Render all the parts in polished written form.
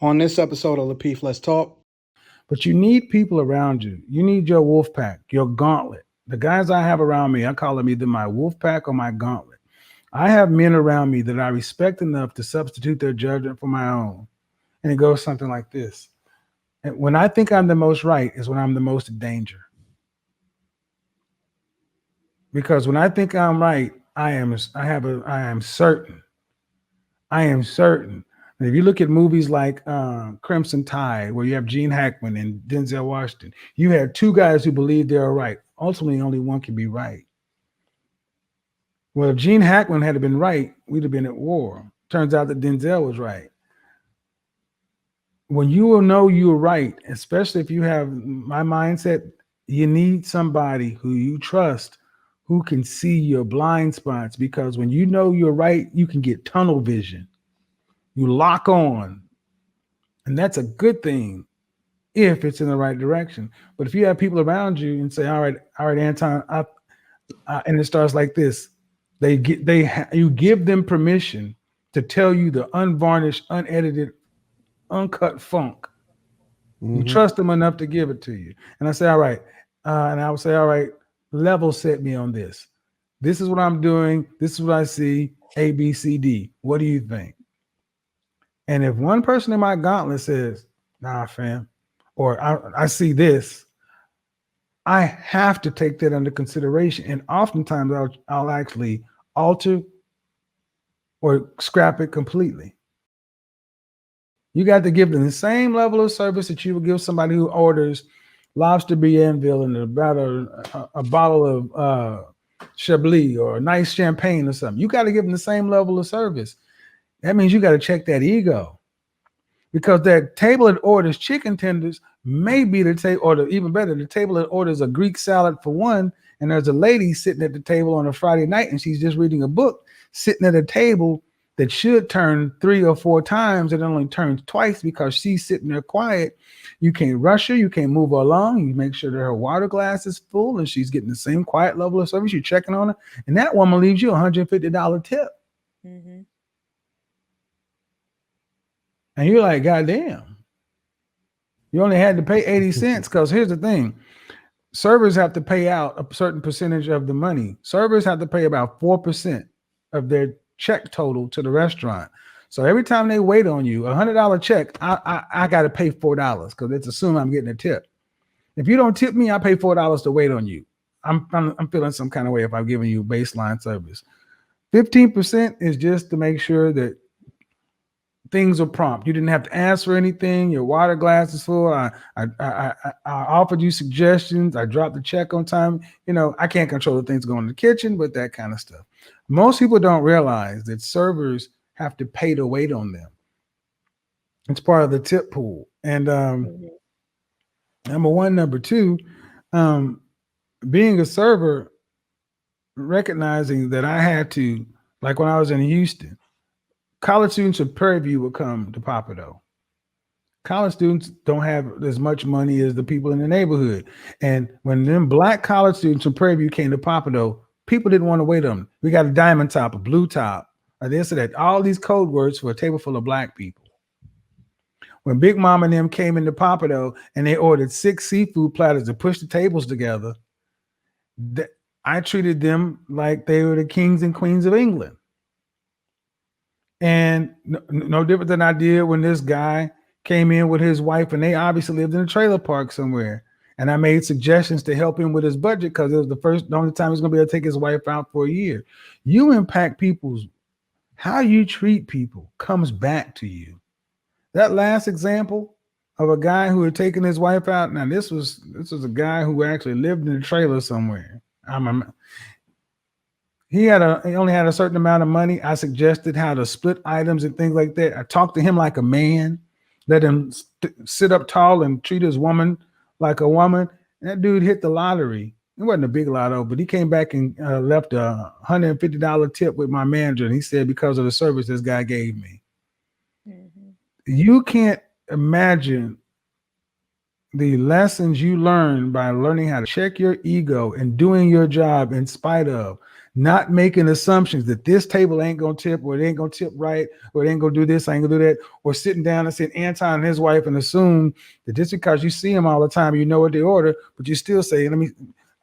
On this episode of Lapeef, Let's Talk. But you need people around you. You need your wolf pack, your gauntlet. The guys I have around me, I call them either my wolf pack or my gauntlet. I have men around me that I respect enough to substitute their judgment for my own. And it goes something like this. And when I think I'm the most right is when I'm the most in danger. Because when I think I'm right, I am certain. I am certain. And if you look at movies like Crimson Tide, where you have Gene Hackman and Denzel Washington, you had two guys who believe they're right. Ultimately, only one can be right. Well, if Gene Hackman had been right, we'd have been at war. Turns out that Denzel was right. When you will know you're right, especially if you have my mindset, you need somebody who you trust who can see your blind spots, because when you know you're right, you can get tunnel vision. You lock on, and that's a good thing if it's in the right direction. But if you have people around you and say, all right, Anton, and it starts like this, you give them permission to tell you the unvarnished, unedited, uncut funk. You trust them enough to give it to you. And I say, all right. And I would say, all right, level set me on this. This is what I'm doing. This is what I see. A, B, C, D. What do you think? And if one person in my gauntlet says, nah, fam, or I see this, I have to take that under consideration. And oftentimes I'll actually alter or scrap it completely. You got to give them the same level of service that you would give somebody who orders lobster Bienville and about a bottle of Chablis or a nice champagne or something. You got to give them the same level of service. That means you got to check that ego, because that table that orders chicken tenders may be the table, or even better, the table that orders a Greek salad for one, and there's a lady sitting at the table on a Friday night and she's just reading a book, sitting at a table that should turn 3 or 4 times and it only turns twice because she's sitting there quiet. You can't rush her. You can't move her along. You make sure that her water glass is full and she's getting the same quiet level of service. You're checking on her, and that woman leaves you $150 tip. Mm-hmm. And you're like, God damn. You only had to pay 80 cents because here's the thing. Servers have to pay out a certain percentage of the money. Servers have to pay about 4% of their check total to the restaurant. So every time they wait on you, $100 check, I got to pay $4 because it's assumed I'm getting a tip. If you don't tip me, I pay $4 to wait on you. I'm feeling some kind of way if I'm giving you baseline service. 15% is just to make sure that things are prompt. You didn't have to ask for anything. Your water glass is full. I offered you suggestions. I dropped the check on time. You know, I can't control the things going in the kitchen, but that kind of stuff. Most people don't realize that servers have to pay to wait on them. It's part of the tip pool. And number one. Number two, being a server, recognizing that I had to, like when I was in Houston, college students of Prairie View would come to Papado. College students don't have as much money as the people in the neighborhood. And when them black college students from Prairie View came to Papado, people didn't want to wait on them. We got a diamond top, a blue top, or this or that. All these code words for a table full of black people. When Big Mama and them came into Papado and they ordered 6 seafood platters to push the tables together, I treated them like they were the kings and queens of England. And no different than I did when this guy came in with his wife, and they obviously lived in a trailer park somewhere. And I made suggestions to help him with his budget because it was the only time he's going to be able to take his wife out for a year. You impact people's, how you treat people comes back to you. That last example of a guy who had taken his wife out. Now this was a guy who actually lived in a trailer somewhere. He only had a certain amount of money. I suggested how to split items and things like that. I talked to him like a man, let him sit up tall and treat his woman like a woman. And that dude hit the lottery. It wasn't a big lotto, but he came back and left a $150 tip with my manager. And he said, because of the service this guy gave me. Mm-hmm. You can't imagine the lessons you learn by learning how to check your ego and doing your job in spite of. not making assumptions that this table ain't gonna tip, or it ain't gonna tip right, or it ain't gonna do this, I ain't gonna do that, or sitting down and saying Anton and his wife and assume that just because you see them all the time, you know what they order, but you still say,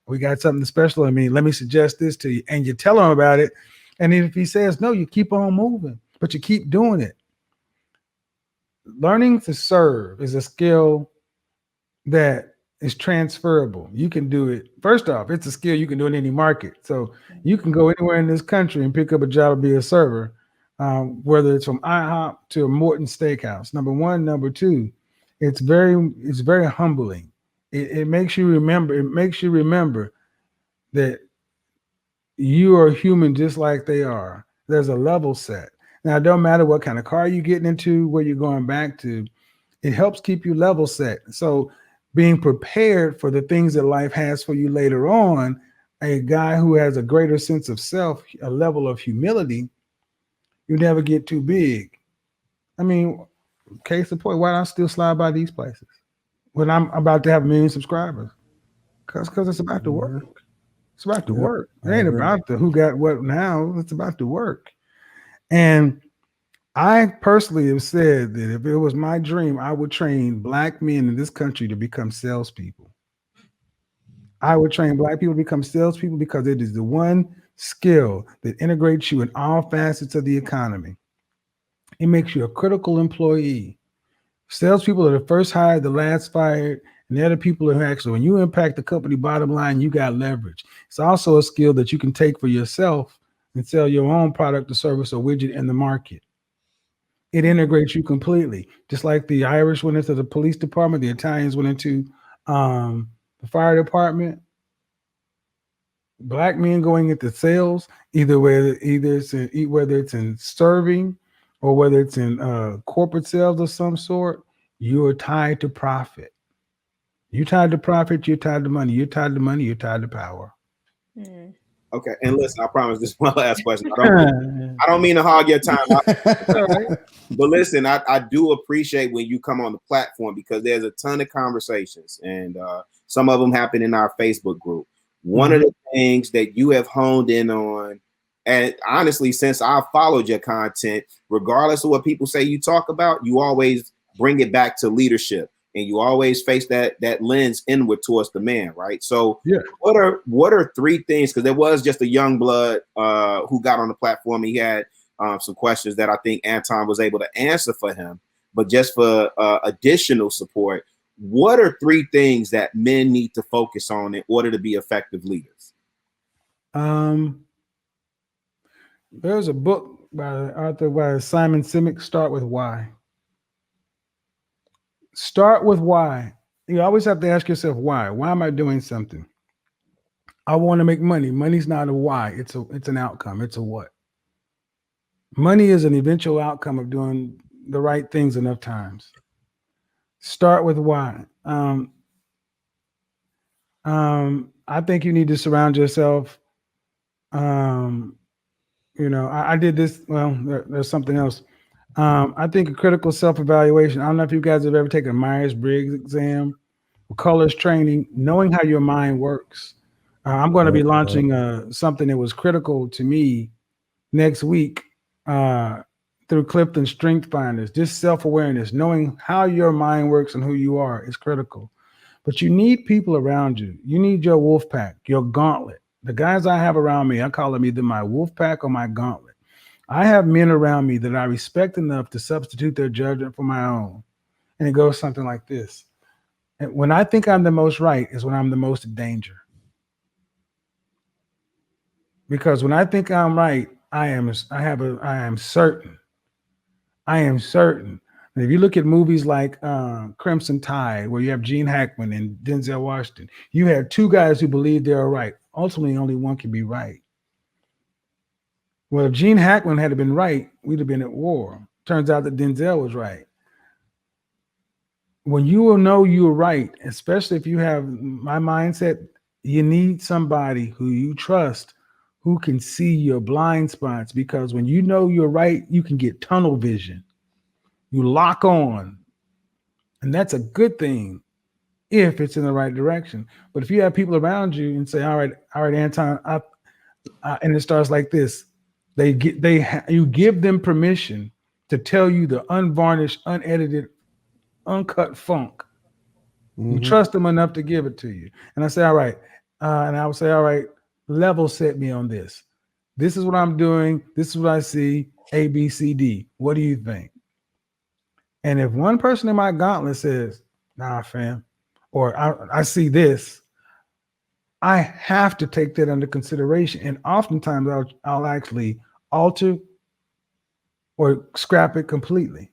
we got something special in me. Let me suggest this to you. And you tell him about it. And then if he says no, you keep on moving, but you keep doing it. Learning to serve is a skill that is transferable. You can do it. First off, it's a skill you can do in any market. So you can go anywhere in this country and pick up a job and be a server, whether it's from IHOP to a Morton Steakhouse. Number one, number two, it's very humbling. It makes you remember. It makes you remember that you are human just like they are. There's a level set. Now, it don't matter what kind of car you're getting into, where you're going back to. It helps keep you level set. So being prepared for the things that life has for you later on, a guy who has a greater sense of self, a level of humility, you never get too big. I mean, case in point, why do I still slide by these places when I'm about to have 1 million subscribers? Because it's about to work. It's about to work. It ain't about the who got what now. It's about to work. And I personally have said that if it was my dream, I would train Black men in this country to become salespeople. I would train Black people to become salespeople because it is the one skill that integrates you in all facets of the economy. It makes you a critical employee. Salespeople are the first hired, the last fired, and they're the people who actually, when you impact the company bottom line, you got leverage. It's also a skill that you can take for yourself and sell your own product or service or widget in the market. It integrates you completely. Just like the Irish went into the police department, the Italians went into the fire department. Black men going into sales, whether it's in serving or whether it's in corporate sales of some sort, you're tied to profit. You're tied to profit. You're tied to money. You're tied to money. You're tied to power. Okay, and listen, I promise this one last question. I don't mean to hog your time, but listen, I do appreciate when you come on the platform because there's a ton of conversations, and some of them happen in our Facebook group. One of the things that you have honed in on, and honestly, since I've followed your content, regardless of what people say you talk about, you always bring it back to leadership. And you always face that lens inward towards the man, right? So, what are 3 things? Because there was just a young blood who got on the platform. He had some questions that I think Anton was able to answer for him. But just for additional support, what are 3 things that men need to focus on in order to be effective leaders? There's a book by Simon Sinek, Start With Why. Start with why. You always have to ask yourself why. Why am I doing something? I want to make money. Money's not a why. It's an outcome. It's a what. Money is an eventual outcome of doing the right things enough times. Start with why. I think you need to surround yourself. I did this. Well, there's something else. I think a critical self-evaluation. I don't know if you guys have ever taken a Myers-Briggs exam, colors training, knowing how your mind works. I'm going to be launching something that was critical to me next week through Clifton Strength Finders. Just self-awareness, knowing how your mind works and who you are is critical. But you need people around you. You need your wolf pack, your gauntlet. The guys I have around me, I call them either my wolf pack or my gauntlet. I have men around me that I respect enough to substitute their judgment for my own. And it goes something like this. And when I think I'm the most right is when I'm the most in danger. Because when I think I'm right, I am certain. I am certain. And if you look at movies like Crimson Tide, where you have Gene Hackman and Denzel Washington, you have 2 guys who believe they're right. Ultimately, only one can be right. Well, if Gene Hackman had been right, we'd have been at war. Turns out that Denzel was right. When you will know you're right, especially if you have my mindset, you need somebody who you trust, who can see your blind spots. Because when you know you're right, you can get tunnel vision. You lock on. And that's a good thing if it's in the right direction. But if you have people around you and say, all right, Anton, And it starts like this. You give them permission to tell you the unvarnished, unedited, uncut funk. You trust them enough to give it to you. And I say, all right. And I would say, all right, level set me on this. This is what I'm doing. This is what I see. A, B, C, D. What do you think? And if one person in my gauntlet says, nah, fam, or I see this, I have to take that under consideration. And oftentimes I'll actually alter or scrap it completely.